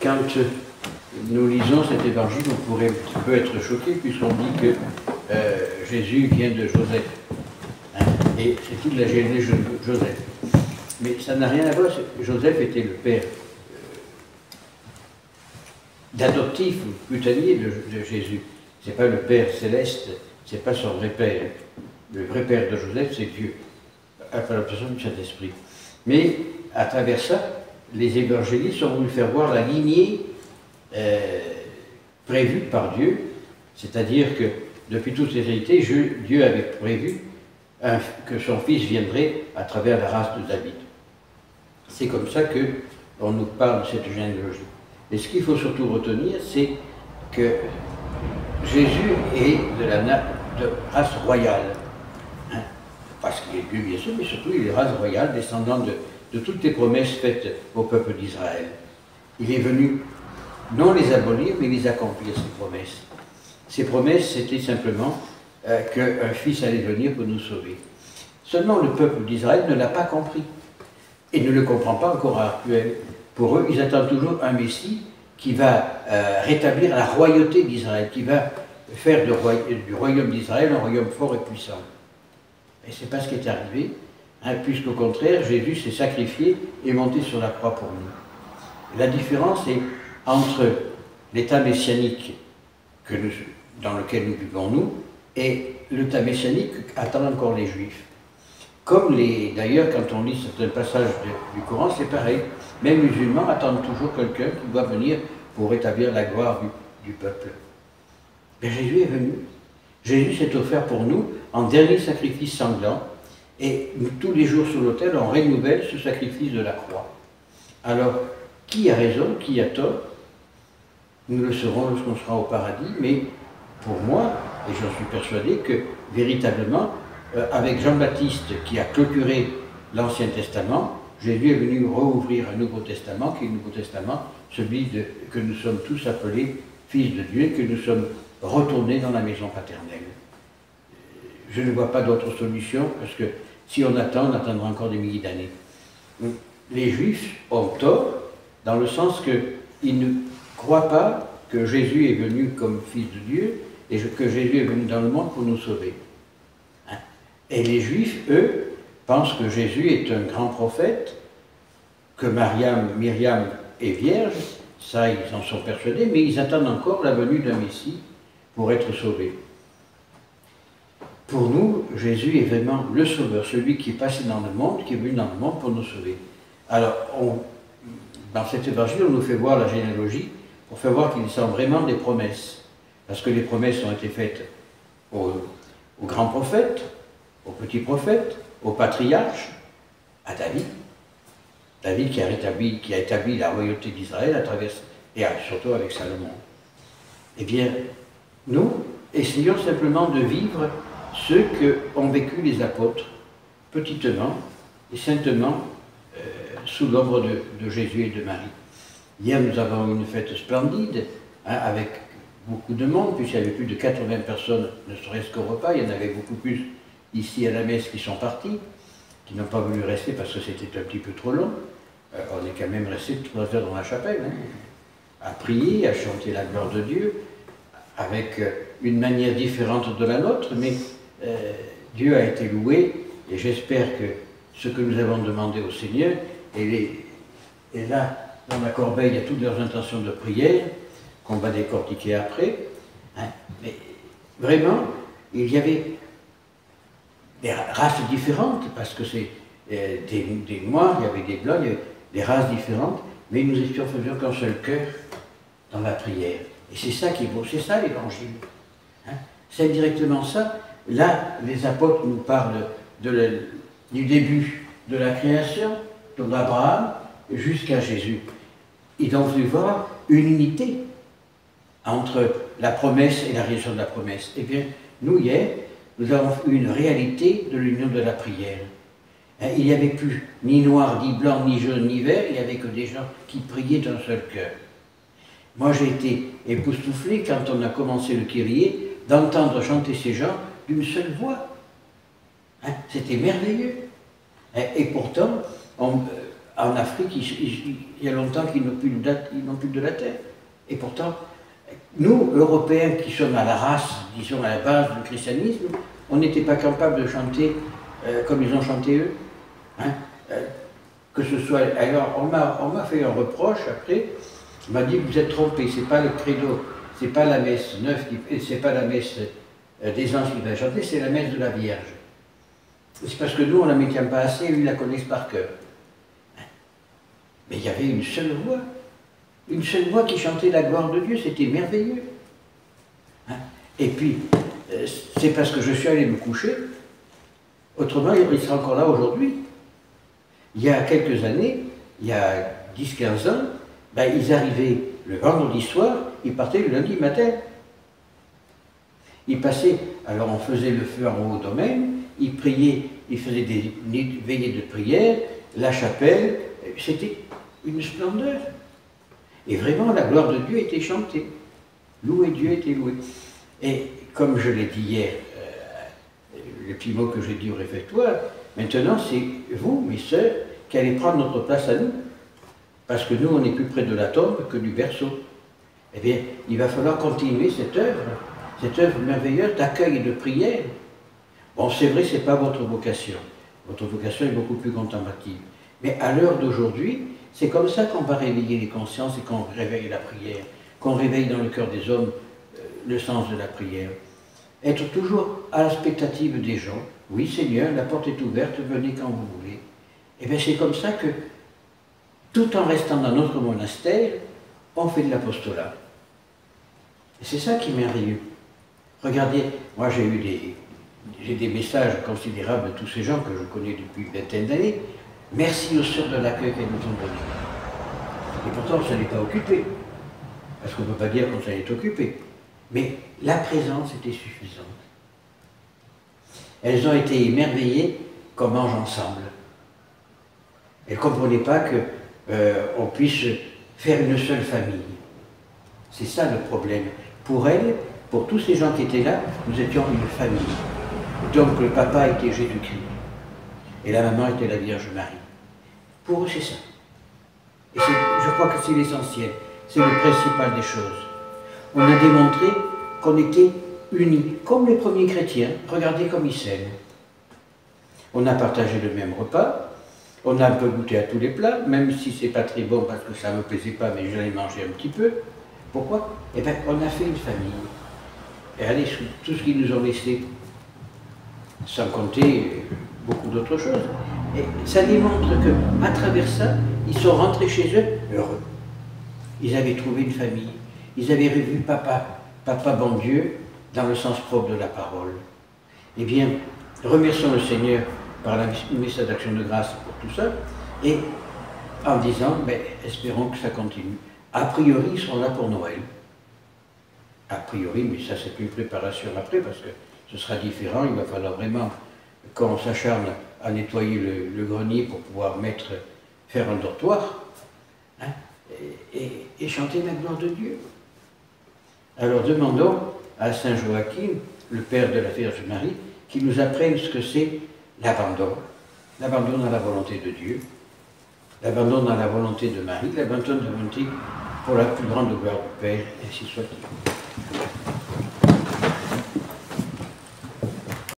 quand nous lisons cet évangile, on peut être choqué puisqu'on dit que Jésus vient de Joseph. Hein, et c'est toute la généalogie de Joseph. Mais ça n'a rien à voir. Joseph était le père d'adoptif ou putanier de Jésus. Ce n'est pas le Père céleste, ce n'est pas son vrai père. Le vrai père de Joseph, c'est Dieu, à la personne du Saint-Esprit. Mais à travers ça, les évangélistes ont voulu faire voir la lignée prévue par Dieu, c'est-à-dire que depuis toute l'éternité, Dieu avait prévu que son fils viendrait à travers la race de David. C'est comme ça qu'on nous parle de cette généalogie. Et ce qu'il faut surtout retenir, c'est que Jésus est de race royale. Hein, parce qu'il est Dieu, bien sûr, mais surtout il est de race royale, descendant de toutes les promesses faites au peuple d'Israël. Il est venu non les abolir, mais les accomplir, ces promesses. Ces promesses, c'était simplement qu'un fils allait venir pour nous sauver. Seulement le peuple d'Israël ne l'a pas compris. Et ne le comprend pas encore à l'heure actuelle. Pour eux, ils attendent toujours un Messie qui va rétablir la royauté d'Israël, qui va faire du royaume d'Israël un royaume fort et puissant. Et ce n'est pas ce qui est arrivé, hein, puisqu'au contraire, Jésus s'est sacrifié et monté sur la croix pour nous. La différence est entre l'état messianique dans lequel nous vivons, nous, et l'état messianique qu'attendent encore les Juifs. Comme d'ailleurs, quand on lit certains passages du Coran, c'est pareil. Même les musulmans attendent toujours quelqu'un qui doit venir pour rétablir la gloire du peuple. Mais Jésus est venu. Jésus s'est offert pour nous en dernier sacrifice sanglant. Et nous, tous les jours sur l'autel, on renouvelle ce sacrifice de la croix. Alors, qui a raison, qui a tort? Nous le saurons lorsqu'on sera au paradis, mais pour moi, et j'en suis persuadé, que véritablement, avec Jean-Baptiste qui a clôturé l'Ancien Testament, Jésus est venu rouvrir un Nouveau Testament, qui est le Nouveau Testament, celui que nous sommes tous appelés fils de Dieu, que nous sommes retournés dans la maison paternelle. Je ne vois pas d'autre solution, parce que si on attend, on attendra encore des milliers d'années. Les Juifs ont tort, dans le sens qu'ils ne croient pas que Jésus est venu comme fils de Dieu, et que Jésus est venu dans le monde pour nous sauver. Et les Juifs, eux, pensent que Jésus est un grand prophète, que Myriam est vierge, ça ils en sont persuadés, mais ils attendent encore la venue d'un Messie pour être sauvés. Pour nous, Jésus est vraiment le Sauveur, celui qui est passé dans le monde, qui est venu dans le monde pour nous sauver. Alors, dans cet évangile, on nous fait voir la généalogie, pour faire voir qu'ils sont vraiment des promesses. Parce que les promesses ont été faites aux grands prophètes, aux petits prophètes, aux patriarches, à David. David qui a établi la royauté d'Israël et surtout avec Salomon. Eh bien, nous essayons simplement de vivre ce qu'ont vécu les apôtres, petitement et saintement, sous l'ombre de Jésus et de Marie. Hier, nous avons eu une fête splendide, hein, avec beaucoup de monde, puisqu'il y avait plus de 80 personnes, ne serait-ce qu'au repas. Il y en avait beaucoup plus ici à la messe qui sont partis, qui n'ont pas voulu rester parce que c'était un petit peu trop long. On est quand même resté 3 heures dans la chapelle, hein, à prier, à chanter la gloire de Dieu, avec une manière différente de la nôtre, mais Dieu a été loué, et j'espère que ce que nous avons demandé au Seigneur, et là, dans la corbeille, il y a toutes leurs intentions de prière, qu'on va décortiquer après, hein, mais vraiment, il y avait des races différentes, parce que c'est des Noirs, il y avait des Blancs, il y avait des races différentes, mais nous faisions qu'un seul cœur dans la prière. Et c'est ça qui est beau, c'est ça l'Évangile. Hein? C'est directement ça. Là, les apôtres nous parlent du début de la création, d'Abraham jusqu'à Jésus. Ils ont voulu voir une unité entre la promesse et la réalisation de la promesse. Eh bien, nous, hier, nous avons eu une réalité de l'union de la prière. Il n'y avait plus ni noir, ni blanc, ni jaune, ni vert, il n'y avait que des gens qui priaient d'un seul cœur. Moi, j'ai été époustouflé quand on a commencé le Kyrie, d'entendre chanter ces gens d'une seule voix. Hein, c'était merveilleux. Et pourtant, en Afrique, il y a longtemps qu'ils n'ont plus, plus de la terre. Et pourtant, nous, Européens qui sommes à la race, disons à la base du christianisme, on n'était pas capable de chanter comme ils ont chanté eux. Hein, que ce soit. Alors, on m'a fait un reproche après, on m'a dit vous êtes trompé, c'est pas le credo, c'est pas la messe neuve, c'est pas la messe des anges qui va chanter, c'est la messe de la Vierge. C'est parce que nous, on ne la maintient pas assez, eux, ils la connaissent par cœur. Mais il y avait une seule voix qui chantait la gloire de Dieu, c'était merveilleux. Hein? Et puis, c'est parce que je suis allé me coucher, autrement il serait encore là aujourd'hui. Il y a quelques années, il y a 10-15 ans, ben, ils arrivaient le vendredi soir, ils partaient le lundi matin. Ils passaient, alors on faisait le feu en haut au domaine, ils priaient, ils faisaient des veillées de prière, la chapelle, c'était une splendeur. Et vraiment, la gloire de Dieu était chantée. Loué Dieu était loué. Et comme je l'ai dit hier, le petit mot que j'ai dit au réfectoire, maintenant c'est vous, mes sœurs, qui allez prendre notre place à nous. Parce que nous, on est plus près de la tombe que du berceau. Eh bien, il va falloir continuer cette œuvre merveilleuse d'accueil et de prière. Bon, c'est vrai, ce n'est pas votre vocation. Votre vocation est beaucoup plus contemplative. Mais à l'heure d'aujourd'hui, c'est comme ça qu'on va réveiller les consciences et qu'on réveille la prière, qu'on réveille dans le cœur des hommes le sens de la prière. Être toujours à la spectative des gens. Oui, Seigneur, la porte est ouverte, venez quand vous voulez. Et bien, c'est comme ça que, tout en restant dans notre monastère, on fait de l'apostolat. Et c'est ça qui est merveilleux. Regardez, moi j'ai des messages considérables de tous ces gens que je connais depuis une vingtaine d'années. Merci aux sœurs de l'accueil qu'elles nous ont donné. Et pourtant, on ne s'en est pas occupé. Parce qu'on ne peut pas dire qu'on s'en est occupé. Mais la présence était suffisante. Elles ont été émerveillées qu'on mange ensemble. Elles ne comprenaient pas qu'on puisse faire une seule famille. C'est ça le problème. Pour elles, pour tous ces gens qui étaient là, nous étions une famille. Donc le papa était Jésus-Christ. Et la maman était la Vierge Marie. Pour eux, c'est ça. Et je crois que c'est l'essentiel. C'est le principal des choses. On a démontré qu'on était unis, comme les premiers chrétiens. Regardez comme ils s'aiment. On a partagé le même repas. On a un peu goûté à tous les plats, même si c'est pas très bon parce que ça ne me plaisait pas, mais j'allais manger un petit peu. Pourquoi? Eh bien, on a fait une famille. Et allez, tout ce qu'ils nous ont laissé, sans compter beaucoup d'autres choses. Et ça démontre qu'à travers ça, ils sont rentrés chez eux heureux. Ils avaient trouvé une famille. Ils avaient revu papa bon Dieu, dans le sens propre de la parole. Eh bien, remercions le Seigneur par la message d'action de grâce pour tout ça, et en disant, ben, espérons que ça continue. A priori, ils seront là pour Noël. A priori, mais ça c'est une préparation après, parce que ce sera différent, il va falloir vraiment qu'on s'acharne à nettoyer le grenier pour pouvoir faire un dortoir, hein, et chanter la gloire de Dieu. Alors demandons à Saint Joachim, le père de la Vierge Marie, qu'il nous apprenne ce que c'est l'abandon. L'abandon dans la volonté de Dieu, l'abandon dans la volonté de Marie, l'abandon dans la volonté pour la plus grande gloire du Père, ainsi soit-il.